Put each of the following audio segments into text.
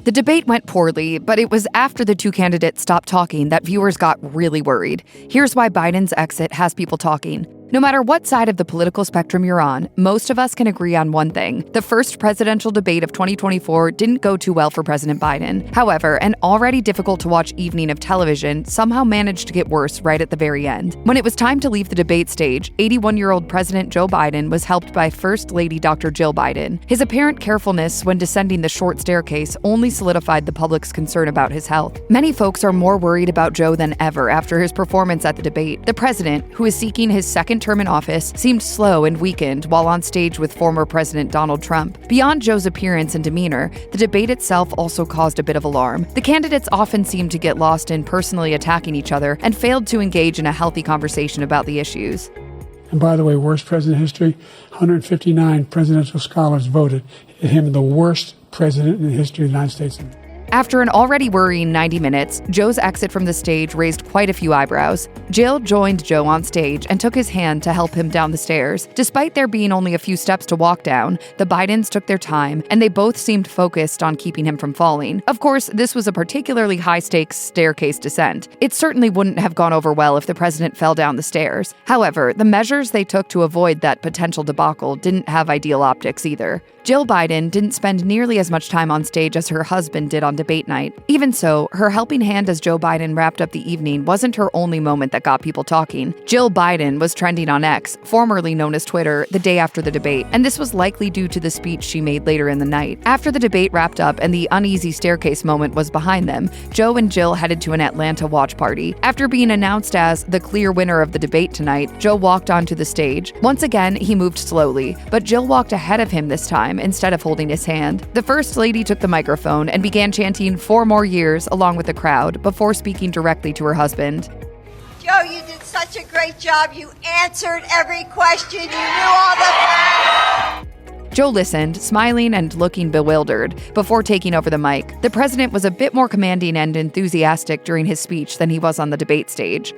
The debate went poorly, but it was after the two candidates stopped talking that viewers got really worried. Here's why Biden's exit has people talking. No matter what side of the political spectrum you're on, most of us can agree on one thing. The first presidential debate of 2024 didn't go too well for President Biden. However, an already difficult-to-watch evening of television somehow managed to get worse right at the very end. When it was time to leave the debate stage, 81-year-old President Joe Biden was helped by First Lady Dr. Jill Biden. His apparent carefulness when descending the short staircase only solidified the public's concern about his health. Many folks are more worried about Joe than ever after his performance at the debate. The president, who is seeking his second term in office, seemed slow and weakened while on stage with former President Donald Trump. Beyond Joe's appearance and demeanor, the debate itself also caused a bit of alarm. The candidates often seemed to get lost in personally attacking each other and failed to engage in a healthy conversation about the issues. And by the way, worst president in history, 159 presidential scholars voted him the worst president in the history of the United States. After an already worrying 90 minutes, Joe's exit from the stage raised quite a few eyebrows. Jill joined Joe on stage and took his hand to help him down the stairs. Despite there being only a few steps to walk down, the Bidens took their time, and they both seemed focused on keeping him from falling. Of course, this was a particularly high-stakes staircase descent. It certainly wouldn't have gone over well if the president fell down the stairs. However, the measures they took to avoid that potential debacle didn't have ideal optics either. Jill Biden didn't spend nearly as much time on stage as her husband did on debate night. Even so, her helping hand as Joe Biden wrapped up the evening wasn't her only moment that got people talking. Jill Biden was trending on X, formerly known as Twitter, the day after the debate, and this was likely due to the speech she made later in the night. After the debate wrapped up and the uneasy staircase moment was behind them, Joe and Jill headed to an Atlanta watch party. After being announced as the clear winner of the debate tonight, Joe walked onto the stage. Once again, he moved slowly, but Jill walked ahead of him this time instead of holding his hand. The First Lady took the microphone and began chanting 4 more years along with the crowd before speaking directly to her husband. Joe, you did such a great job. You answered every question. You knew all the facts. Joe listened, smiling and looking bewildered, before taking over the mic. The president was a bit more commanding and enthusiastic during his speech than he was on the debate stage.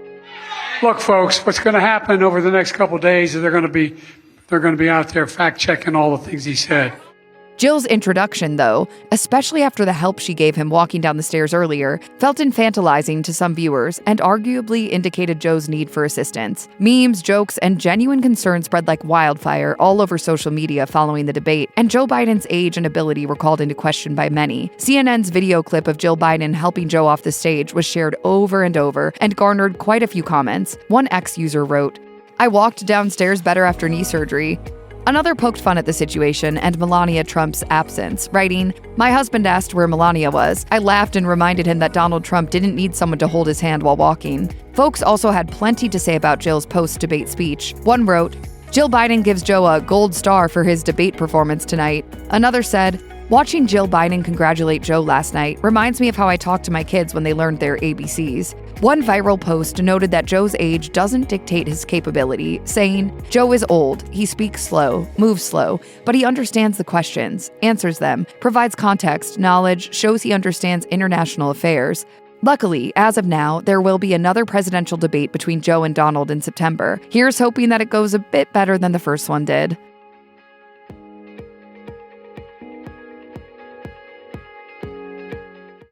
Look, folks, what's going to happen over the next couple of days is they're going to be out there fact-checking all the things he said. Jill's introduction, though, especially after the help she gave him walking down the stairs earlier, felt infantilizing to some viewers and arguably indicated Joe's need for assistance. Memes, jokes, and genuine concern spread like wildfire all over social media following the debate, and Joe Biden's age and ability were called into question by many. CNN's video clip of Jill Biden helping Joe off the stage was shared over and over and garnered quite a few comments. One X user wrote, "I walked downstairs better after knee surgery." Another poked fun at the situation and Melania Trump's absence, writing, "My husband asked where Melania was. I laughed and reminded him that Donald Trump didn't need someone to hold his hand while walking." Folks also had plenty to say about Jill's post-debate speech. One wrote, "Jill Biden gives Joe a gold star for his debate performance tonight." Another said, "Watching Jill Biden congratulate Joe last night reminds me of how I talked to my kids when they learned their ABCs." One viral post noted that Joe's age doesn't dictate his capability, saying, "Joe is old, he speaks slow, moves slow, but he understands the questions, answers them, provides context, knowledge, shows he understands international affairs." Luckily, as of now, there will be another presidential debate between Joe and Donald in September. Here's hoping that it goes a bit better than the first one did.